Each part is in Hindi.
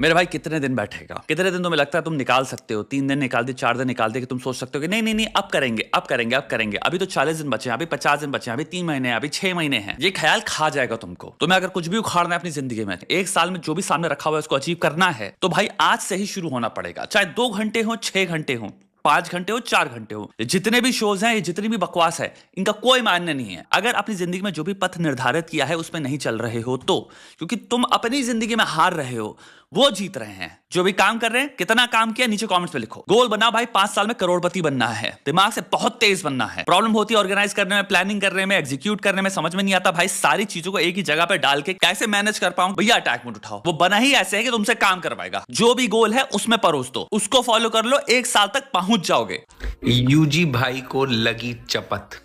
मेरे भाई कितने दिन बैठेगा? कितने दिन तुम्हें लगता है तुम निकाल सकते हो? 3 दिन निकाल दे, 4 दिन निकाल दे कि तुम सोच सकते हो कि नहीं नहीं नहीं अब करेंगे अब करेंगे अब करेंगे, अभी तो 40 दिन बचे हैं, अभी 50 दिन बचे हैं, अभी 3 महीने हैं, अभी 6 महीने हैं। ये ख्याल खा जाएगा तुमको। तुम्हें अगर कुछ भी उखाड़ना है अपनी जिंदगी में, 1 साल में जो भी सामने रखा हुआ है उसको अचीव करना है, तो भाई आज से ही शुरू होना पड़ेगा। चाहे 2 घंटे हो, 6 घंटे हो, 5 घंटे हो, 4 घंटे हो, जितने भी शोज हैं, ये जितनी भी बकवास है, इनका कोई मायने नहीं है अगर अपनी जिंदगी में जो भी पथ निर्धारित किया है उसमें नहीं चल रहे हो तो। क्योंकि तुम अपनी जिंदगी में हार रहे हो, वो जीत रहे हैं। जो भी काम कर रहे हैं, कितना काम किया, नीचे कमेंट्स में लिखो। गोल बना भाई 5 साल में करोड़पति बनना है, दिमाग से बहुत तेज बनना है। प्रॉब्लम होती है ऑर्गेनाइज करने में, प्लानिंग करने में, एग्जीक्यूट करने में, समझ में नहीं आता भाई सारी चीजों को एक ही जगह पे डाल के कैसे मैनेज कर पाऊं। भैया अटैक मोड उठाओ, वो बना ही ऐसे है कि तुमसे काम करवाएगा। जो भी गोल है उसमें परोस दो, उसको फॉलो कर लो, 1 साल तक पहुंच जाओगे। यूजी भाई को लगी चपत।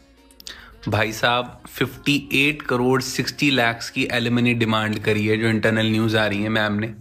भाई साहब 58 करोड़ 60 लाख की एलिमनी डिमांड करी है, जो इंटरनल न्यूज आ रही है मैम ने।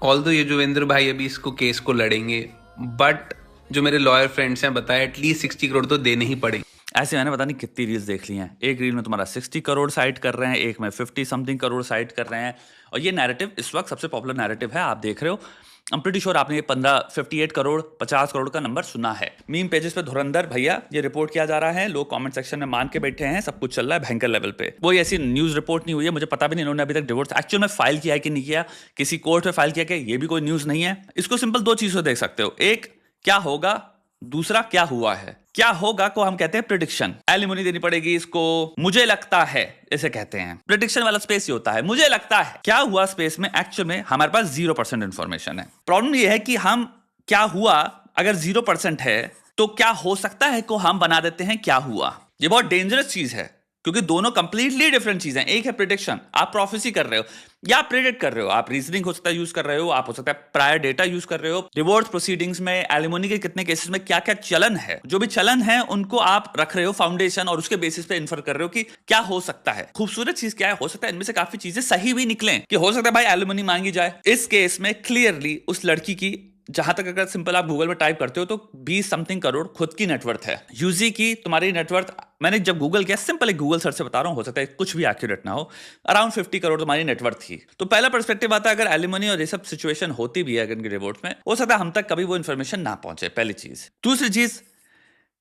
ऑल्दो ये जोवेंद्र भाई अभी इसको केस को लड़ेंगे, बट जो मेरे लॉयर फ्रेंड्स हैं बताया एटलीस्ट 60 करोड़ तो देने ही पड़ेंगे। ऐसे मैंने पता नहीं कितनी रील्स देख ली हैं। एक रील में तुम्हारा 60 करोड़ साइट कर रहे हैं, एक में 50 समथिंग करोड़ साइट कर रहे हैं। और ये नैरेटिव इस वक्त सबसे पॉपुलर नैरेटिव है, आप देख रहे हो। आई एम प्रीटी श्योर आपने ये 58 करोड़ 50 करोड़ का नंबर सुना है। मीम पेजेस पे धुरंधर भैया ये रिपोर्ट किया जा रहा है, लोग कमेंट सेक्शन में मान के बैठे हैं, सब कुछ चल रहा है भयंकर लेवल पे। वो ऐसी न्यूज रिपोर्ट नहीं हुई है, मुझे पता भी नहीं इन्होंने अभी तक डिवोर्स एक्चुअल में फाइल किया है कि नहीं किया, किसी कोर्ट में फाइल किया कि ये भी कोई न्यूज नहीं है। इसको सिंपल 2 चीजों देख सकते हो, एक क्या होगा, दूसरा क्या हुआ है। क्या होगा को हम कहते हैं प्रिडिक्शन, एलिमनी देनी पड़ेगी इसको, मुझे लगता है इसे कहते हैं। प्रिडिक्शन वाला स्पेस ही होता है मुझे लगता है। क्या हुआ स्पेस में एक्चुअल में हमारे पास 0% इंफॉर्मेशन है। प्रॉब्लम यह है कि हम क्या हुआ अगर 0% है तो क्या हो सकता है को हम बना देते हैं क्या हुआ। ये बहुत डेंजरस चीज है क्योंकि दोनों कंप्लीटली डिफरेंट चीजें। एक है प्रिडिक्शन, आप प्रोफेसी कर रहे हो या प्रेडिक्ट कर रहे हो, आप रीजनिंग हो सकता है यूज कर रहे हो, आप हो सकता है प्रायर डेटा यूज कर रहे हो। डिवोर्स प्रोसीडिंग्स में एलिमनी के कितने केसेस में क्या क्या चलन है, जो भी चलन है उनको आप रख रहे हो फाउंडेशन, और उसके बेसिस पे इन्फर कर रहे हो कि क्या हो सकता है। खूबसूरत चीज क्या है, हो सकता है इनमें से काफी चीजें सही भी निकलें, कि हो सकता है भाई एलिमनी मांगी जाए। इस केस में क्लियरली उस लड़की की, जहां तक अगर सिंपल आप गूगल में टाइप करते हो तो 20 समथिंग करोड़ खुद की नेटवर्थ है। यूजी की तुम्हारी नेटवर्थ, मैंने जब गूगल किया, सिंपल एक गूगल सर्च से बता रहा हूं, हो सकता है कुछ भी एक्यूरेट ना हो, अराउंड 50 करोड़ तुम्हारी नेटवर्थ थी। तो पहला पर्सपेक्टिव आता है अगर एलिमनी और ये सब सिचुएशन होती भी है अगर डिवोर्स में, हो सकता है हम तक कभी वो इन्फॉर्मेशन ना पहुंचे, पहली चीज। दूसरी चीज,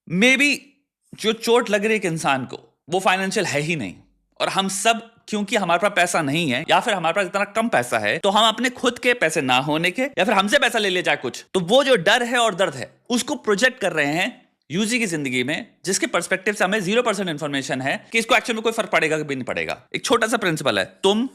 मे बी जो चोट लग रही है एक इंसान को वो फाइनेंशियल है ही नहीं, और हम सब क्योंकि हमारे पास पैसा नहीं है या फिर हमारे पास इतना कम पैसा है तो हम अपने खुद के पैसे ना होने के या फिर हमसे पैसा ले जाए कुछ, तो वो जो डर है और दर्द है उसको प्रोजेक्ट कर रहे हैं यूजी की जिंदगी में, जिसके पर्सपेक्टिव से हमें 0% इंफॉर्मेशन है कि इसको एक्चुअल में कोई फर्क पड़ेगा कि भी नहीं पड़ेगा। एक छोटा सा प्रिंसिपल है, तुम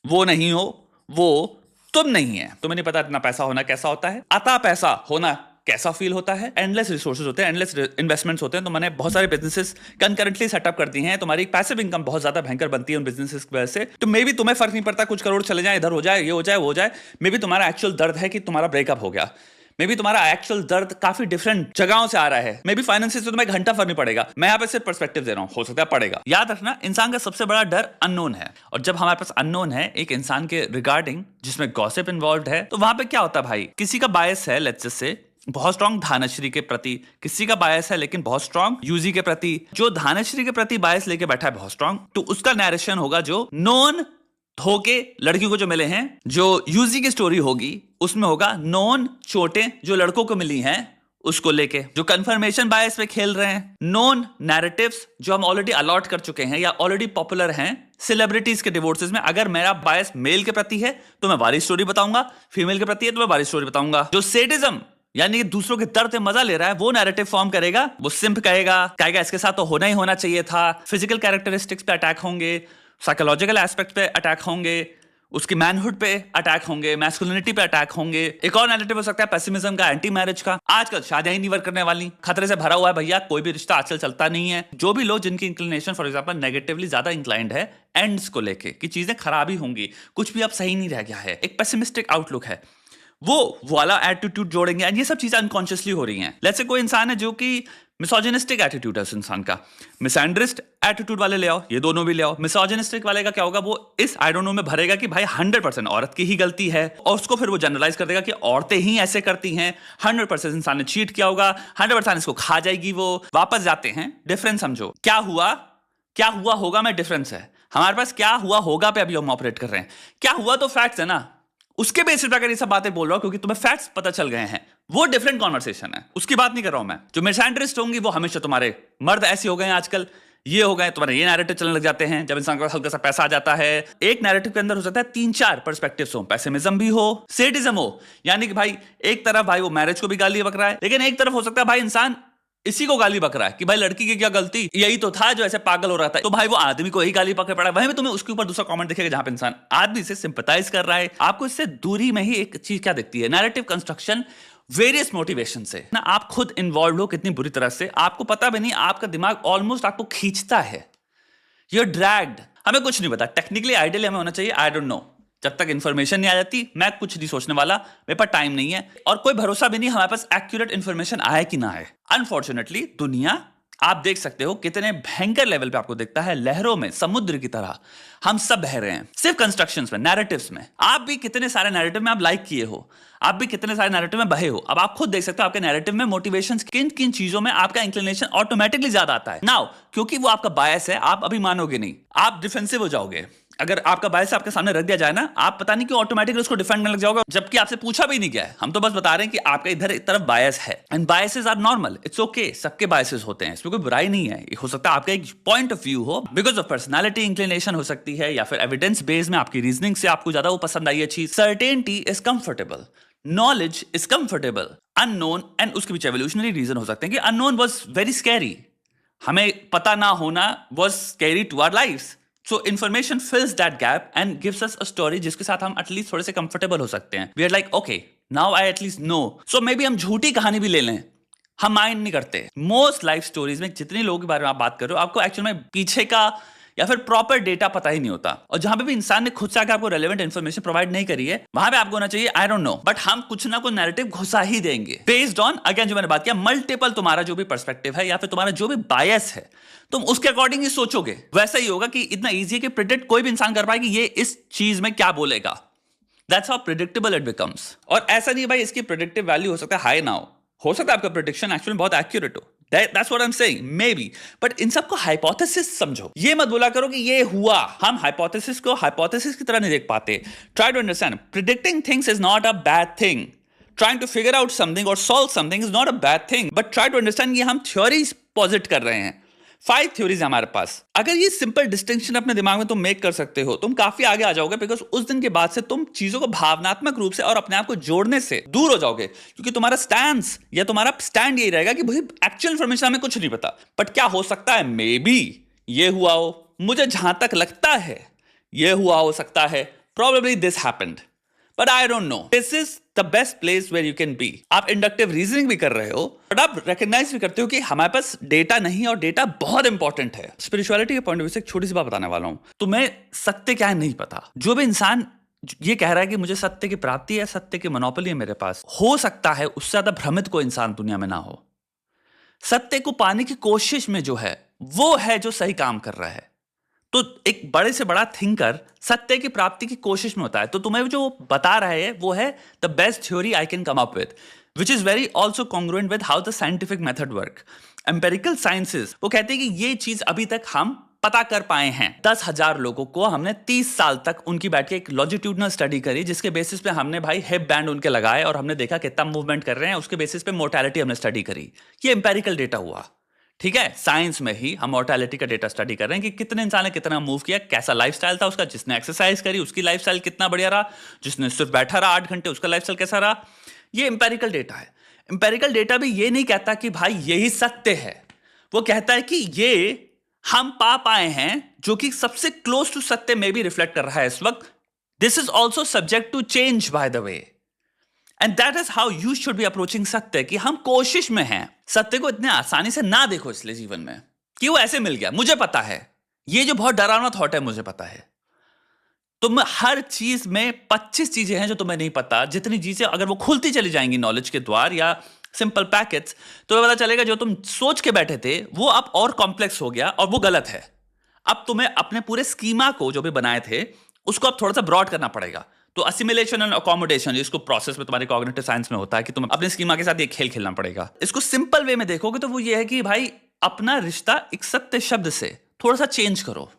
वो नहीं हो, वो तुम नहीं है। तुम्हें नहीं पता इतना पैसा होना कैसा होता है, अता पैसा होना कैसा फील होता है। एंडलेस रिसोर्सेज होते हैं, एंडलेस इन्वेस्टमेंट्स होते हैं। तो मैंने बहुत सारे बिजनेसेस कंकरेंटली सेटअप कर दी हैं, तुम्हारी पैसिव इनकम बहुत ज्यादा भयंकर बनती है उन बिजनेसेस की वजह से। तो मे भी तुम्हें फर्क नहीं पड़ता, कुछ करोड़ चले जाए, इधर हो जाए, ये हो जाए, वो हो जाए। मे भी तुम्हारा एक्चुअल दर्द है कि तुम्हारा ब्रेकअप हो गया, मे बी तुम्हारा एक्चुअल दर्द काफी डिफरेंट जगहों से आ रहा है, मे बी फाइनेंसिस से तुम्हें घंटा फर्क नहीं पड़ेगा। मैं यहाँ पे सिर्फ पर्सपेक्टिव दे रहा हूँ, हो सकता है पड़ेगा। याद रखना, इंसान का सबसे बड़ा डर अननोन है, और जब हमारे पास अननोन है एक इंसान के रिगार्डिंग जिसमें गॉसिप इन्वॉल्व है, तो वहां पे क्या होता है भाई, किसी का बायस है लेट्स जस्ट से बहुत स्ट्रॉन्ग धानश्री के प्रति, किसी का बायस है लेकिन बहुत स्ट्रॉन्ग यूजी के प्रति। जो धानश्री के प्रति बायस लेके बैठा है बहुत स्ट्रॉन्ग, तो उसका नैरेशन होगा जो नॉन धोखे लड़कियों को जो मिले हैं। जो यूजी की स्टोरी होगी उसमें होगा नॉन चोटें जो लड़कों को मिली हैं उसको लेके। जो कंफर्मेशन बायस पे खेल रहे हैं, नॉन नैरेटिव्स जो हम ऑलरेडी अलॉट कर चुके हैं या ऑलरेडी पॉपुलर हैं सेलिब्रिटीज के डिवोर्सेस में। अगर मेरा बायस मेल के प्रति है तो मैं वारी स्टोरी बताऊंगा, फीमेल के प्रति है तो मैं वारी स्टोरी बताऊंगा। जो सेडिज्म यानी कि दूसरों के दर्द में मजा ले रहा है, वो नैरेटिव फॉर्म करेगा, वो सिंप कहेगा इसके साथ तो होना ही होना चाहिए था। फिजिकल कैरेक्टरिस्टिक्स पे अटैक होंगे, साइकोलॉजिकल एस्पेक्ट पे अटैक होंगे, उसकी मैनहुड पे अटैक होंगे, मैस्कुलिनिटी पे अटैक होंगे। एक और नैरेटिव हो सकता है पेसिमिज्म का, एंटी मैरिज का। आजकल शादियां ही नहीं वर्क करने वाली, खतरे से भरा हुआ है भैया, कोई भी रिश्ता आजकल चलता नहीं है। जो भी लोग जिनकी इंक्लिनेशन फॉर एग्जांपल नेगेटिवली ज्यादा इंक्लाइंड है एंड्स को लेके कि चीजें खराब ही होंगी, कुछ भी अब सही नहीं रह गया है, एक पेसिमिस्टिक आउटलुक है, वो वाला एटीट्यूड जोड़ेंगे। एंड ये सब चीजें अनकॉन्शियसली हो रही हैं। लेट्स से कोई इंसान है जो कि मिसोजिनिस्टिक एटीट्यूड है उस इंसान का, मिसएंड्रिस्ट एटीट्यूड वाले ले आओ, ये दोनों भी ले आओ। मिसोजिनिस्टिक वाले का क्या होगा, वो इस आई डोंट नो में भरेगा कि भाई 100% औरत की ही गलती है, और उसको फिर वो जनरलाइज कर देगा कि औरतें ही ऐसे करती हैं, 100% इंसान ने चीट किया होगा, 100% इसको खा जाएगी वो। वापस जाते हैं, डिफरेंस समझो, क्या हुआ होगा में डिफरेंस है। हमारे पास क्या हुआ होगा पे अभी हम ऑपरेट कर रहे हैं, क्या हुआ तो फैक्ट्स है ना, उसके बेसिस पे अगर ये सब बातें बोल रहा हूं क्योंकि तुम्हें फैक्ट्स पता चल गए हैं, वो डिफरेंट कॉन्वर्सेशन है, उसकी बात नहीं कर रहा हूं मैं। जो मिसएंडरिस्ट होंगी वो हमेशा तुम्हारे मर्द ऐसे हो गए हैं आजकल, ये हो गए, तुम्हारे ये नैरेटिव चलने लग जाते हैं। जब इंसान के पास हल्का सा पैसा आ जाता है, एक नैरेटिव के अंदर हो सकता है 3-4 पर्सपेक्टिव्स हो, पेसिमिज्म भी हो, सेडिज्म हो, यानी कि भाई एक तरफ भाई वो मैरिज को भी गाली बक रहा है, लेकिन एक तरफ हो सकता है भाई इंसान इसी को गाली बक रहा है कि भाई लड़की की क्या गलती, यही तो था जो ऐसे पागल हो रहा था, तो भाई वो आदमी को ही गाली पकड़ पड़ा है। वहीं पे तुम्हें उसके ऊपर दूसरा कमेंट दिखेगा जहां पे इंसान आदमी से सिंपैथाइज कर रहा है। आपको इससे दूरी में ही एक चीज क्या दिखती है, नैरेटिव कंस्ट्रक्शन वेरियस मोटिवेशन से ना, आप खुद इन्वॉल्व हो कितनी बुरी तरह से, आपको पता भी नहीं, आपका दिमाग ऑलमोस्ट आपको खींचता है, यू आर ड्रैग्ड। हमें कुछ नहीं पता, टेक्निकली आइडियल हमें होना चाहिए आई डोंट नो, जब तक इन्फॉर्मेशन नहीं आ जाती मैं कुछ नहीं सोचने वाला, मेरे पास टाइम नहीं है और कोई भरोसा भी नहीं हमारे पास एक्यूरेट इन्फॉर्मेशन आए कि ना आए। अनफॉर्चुनेटली दुनिया आप देख सकते हो कितने भयंकर लेवल पे आपको दिखता है, लहरों में, समुद्र की तरह हम सब बह रहे हैं, सिर्फ कंस्ट्रक्शंस में, नैरेटिव्स में। आप भी कितने सारे नैरेटिव में आप लाइक किए हो, आप भी कितने सारे नैरेटिव में बहे हो। अब आप खुद देख सकते हो आपके नैरेटिव में मोटिवेशंस किन किन चीजों में आपका इंक्लिनेशन ऑटोमेटिकली ज्यादा आता है। नाउ क्योंकि वो आपका बायस है, आप अभी मानोगे नहीं, आप डिफेंसिव हो जाओगे। अगर आपका बायस आपके सामने रख दिया जाए ना, आप पता नहीं क्यों ऑटोमेटिकली उसको डिफेंड करने लग जाओगे, जबकि आपसे पूछा भी नहीं गया है। हम तो बस बता रहे हैं कि आपका इधर एक तरफ बायस है, and biases are normal, it's okay, सबके बायसेस होते हैं, इसमें कोई बुराई नहीं है। हो सकता है आपका एक पॉइंट ऑफ व्यू हो, बिकॉज ऑफ पर्सनालिटी इंक्लिनेशन हो सकती है, या फिर एविडेंस बेस में आपकी रीजनिंग से आपको ज्यादा वो पसंद आई है चीज। Certainty is comfortable, knowledge is comfortable, unknown, and उसके पीछे एवोल्यूशनरी रीजन हो सकते हैं कि अननोन वाज वेरी स्कैरी, हमें पता ना होना was scary to our lifes. So information fills that gap and gives us a story जिसके साथ हम एटलीस्ट थोड़े से कंफर्टेबल हो सकते हैं। We are like, okay, now I at least know. So maybe हम झूठी कहानी भी ले लें, हम माइंड नहीं करते। मोस्ट लाइफ स्टोरीज में जितने लोगों के बारे में आप बात कर रहे हो, आपको एक्चुअल में पीछे का या फिर प्रॉपर डेटा पता ही नहीं होता, और जहां पे भी इंसान ने खुद से आकर आपको रेलेवेंट इन्फॉर्मेशन प्रोवाइड नहीं करी है, वहां पे आपको होना चाहिए आई डोंट नो, बट हम कुछ ना कुछ नैरेटिव घुसा ही देंगे बेस्ड ऑन, अगेन जो मैंने बात किया, मल्टीपल तुम्हारा जो भी पर्सपेक्टिव है या फिर तुम्हारा जो भी बायस है, तुम उसके अकॉर्डिंग ही सोचोगे। वैसा ही होगा कि इतना ईजी है कि प्रिडिक्ट कोई भी इंसान कर पाए कि ये इस चीज में क्या बोलेगा। That's how predictable it becomes. और ऐसा नहीं भाई इसकी प्रिडिक्टिव वैल्यू हो सकता है हाई ना हो सकता है आपका प्रिडिक्शन एक्चुअली बहुत एक्यूरेट हो, that's what I'm saying, maybe, but इन सबको हाइपोथेसिस समझो। ये मत बोला करो कि ये हुआ, हम हाइपोथेसिस को हाइपोथेसिस की तरह नहीं देख पाते। Try to understand, predicting things is not a bad thing. Trying to figure out something or solve something is not a bad thing, but try to understand ये हम theories posit कर रहे हैं। 5 थ्योरीज है हमारे पास। अगर ये सिंपल डिस्टिंक्शन अपने दिमाग में तुम मेक कर सकते हो, तुम काफी आगे आ जाओगे, बिकॉज उस दिन के बाद से तुम चीजों को भावनात्मक रूप से और अपने आप को जोड़ने से दूर हो जाओगे, क्योंकि तुम्हारा स्टैंड या तुम्हारा स्टैंड यही रहेगा कि भाई एक्चुअल इन्फॉर्मेशन हमें कुछ नहीं पता, बट क्या हो सकता है, मे बी ये हुआ हो, मुझे जहां तक लगता है ये हुआ हो सकता है, probably this happened, but I don't know. This is the best place where you can be. आप इंडक्टिव रीजनिंग भी कर रहे हो, बट आप रिकॉग्नाइज भी करते हो कि हमारे पास डेटा नहीं है, और डेटा बहुत इंपॉर्टेंट है। स्पिरिचुअलिटी के पॉइंट ऑफ व्यू से एक छोटी सी बात बताने वाला हूं। तुम्हें सत्य क्या है नहीं पता। जो भी इंसान ये कह रहा है कि मुझे सत्य की प्राप्ति है, सत्य की मोनोपोली है मेरे पास, हो सकता है उससे ज्यादा भ्रमित कोई इंसान दुनिया में ना हो। सत्य को पाने की कोशिश में जो है वो है जो सही काम कर रहा है। तो एक बड़े से बड़ा थिंकर सत्य की प्राप्ति की कोशिश में होता है, तो तुम्हें जो बता रहे हैं वो है the best theory I can come up with, which is very also congruent with how the scientific method work. Empirical sciences वो कहते हैं कि ये चीज अभी तक हम पता कर पाए हैं। 10,000 लोगों को हमने 30 साल तक उनकी बैठ के एक लॉन्जिट्यूडनल स्टडी करी, जिसके बेसिस पे हमने भाई हिप बैंड उनके लगाए और हमने देखा कितना मूवमेंट कर रहे हैं, उसके बेसिस पे मोर्टेलिटी हमने स्टडी करी। ये एम्पेरिकल डेटा हुआ, ठीक है। साइंस में ही हम मोर्टेलिटी का डेटा स्टडी कर रहे हैं कि कितने इंसान ने कितना मूव किया, कैसा लाइफस्टाइल था उसका, जिसने एक्सरसाइज करी उसकी लाइफस्टाइल कितना बढ़िया रहा, जिसने सिर्फ बैठा रहा 8 घंटे उसका लाइफस्टाइल कैसा रहा। ये एम्पेरिकल डेटा है। एम्पेरिकल डेटा भी ये नहीं कहता कि भाई यही सत्य है, वो कहता है कि ये हम पा पाए हैं जो कि सबसे क्लोज टू सत्य में भी रिफ्लेक्ट कर रहा है इस वक्त। This is also subject to change by the way, and that is how you should be approaching सत्य, कि हम कोशिश में हैं सत्य को इतने आसानी से ना देखो इसलिए जीवन में कि वो ऐसे मिल गया। मुझे पता है ये जो बहुत डरावना थॉट है, मुझे पता है तुम हर चीज में 25 चीजें हैं जो तुम्हें नहीं पता। जितनी चीजें अगर वो खुलती चली जाएंगी नॉलेज के द्वार या सिंपल पैकेट्स, तो पता चलेगा जो तुम सोच के बैठे थे वो अब और कॉम्प्लेक्स हो गया और वो गलत है। अब तुम्हें अपने पूरे स्कीमा को जो भी बनाए थे उसको अब थोड़ा सा ब्रॉड करना पड़ेगा। तो असिमिलेशन एंड अकोमोडेशन, जिसको प्रोसेस में तुम्हारे कॉग्निटिव साइंस में होता है कि तुम्हें अपने स्कीमा के साथ ये खेल खेलना पड़ेगा। इसको सिंपल वे में देखोगे तो वो ये है कि भाई अपना रिश्ता एक सत्य शब्द से थोड़ा सा चेंज करो।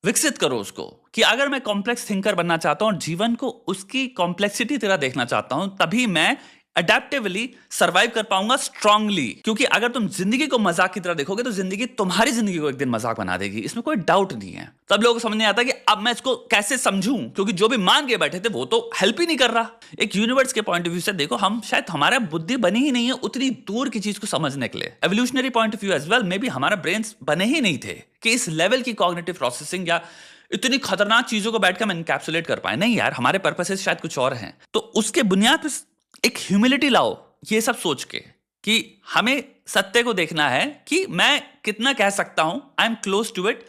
विकसित करो उसको कि अगर मैं कॉम्प्लेक्स थिंकर बनना चाहता हूं और जीवन को उसकी कॉम्प्लेक्सिटी तरह देखना चाहता हूं, तभी मैं अडेप्टिवली सर्वाइव कर पाऊंगा स्ट्रांगली। क्योंकि अगर तुम जिंदगी को मजाक की तरह देखोगे तो जिंदगी तुम्हारी जिंदगी को एक दिन मजाक बना देगी, इसमें कोई डाउट नहीं है। तब लोगों को समझ नहीं आता कि अब मैं इसको कैसे समझूं, क्योंकि जो भी मान के बैठे थे वो तो हेल्प ही नहीं कर रहा। एक यूनिवर्स के पॉइंट ऑफ व्यू से देखो, हम शायद हमारा बुद्धि बनी ही नहीं है उतनी दूर की चीज को समझने के लिए। Evolutionary point of view as well, maybe हमारा ब्रेन्स बने ही नहीं थे कि इस लेवल की कॉग्निटिव प्रोसेसिंग या इतनी खतरनाक चीजों को बैठकर हम इनकैप्सुलेट कर पाए। नहीं यार, हमारे पर्पसेस शायद कुछ और हैं। तो उसके बुनियाद पर एक ह्यूमिलिटी लाओ, ये सब सोच के कि हमें सत्य को देखना है कि मैं कितना कह सकता हूं, I am close to it,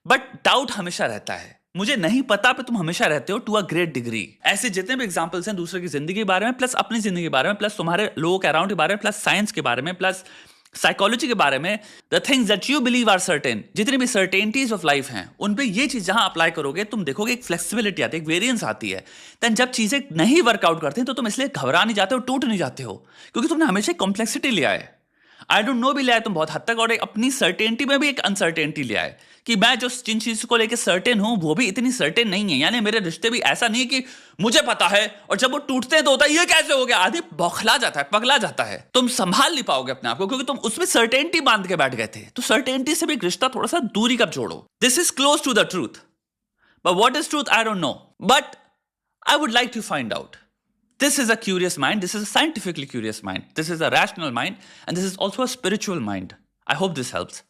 but doubt हमेशा रहता है। मुझे नहीं पता पे तुम हमेशा रहते हो टू अ ग्रेट डिग्री। ऐसे जितने भी एग्जांपल्स हैं दूसरे की जिंदगी के बारे में, प्लस अपनी जिंदगी के बारे में, प्लस तुम्हारे लोगों के अराउंड के बारे में, प्लस साइंस के बारे में, प्लस साइकोलॉजी के बारे में, the things that you believe are certain, जितनी भी सर्टेनिटीज ऑफ लाइफ हैं, उन पे ये चीज जहां अप्लाई करोगे तुम देखोगे एक फ्लेक्सिबिलिटी आती है, एक वेरिएंस आती है। देन जब चीजें नहीं वर्कआउट करती तो तुम इसलिए घबरा नहीं जाते हो, टूट नहीं जाते हो, क्योंकि तुमने हमेशा कॉम्प्लेक्सिटी लिया है। आई डोंट नो भी लिया है तुम बहुत हद तक, और अपनी सर्टेनिटी में भी एक अनसर्टेनिटी लिया है कि मैं जो जिन चीज को लेकर सर्टेन हूं वो भी इतनी सर्टेन नहीं है। यानी मेरे रिश्ते भी ऐसा नहीं है कि मुझे पता है और जब वो टूटते हैं तो होता है ये कैसे हो गया, आदमी बौखला जाता है, पगला जाता है। तुम संभाल नहीं पाओगे अपने आप को, क्योंकि तुम उसमें सर्टेनिटी बांध के बैठ गए थे। तो सर्टेनिटी से भी एक रिश्ता थोड़ा सा दूरी कब जोड़ो। This is close to the truth, but what is truth I don't know, but I would like to find out. This is a curious mind. This is a scientifically curious mind. This is a rational mind. And this is also a spiritual mind. I hope this helps.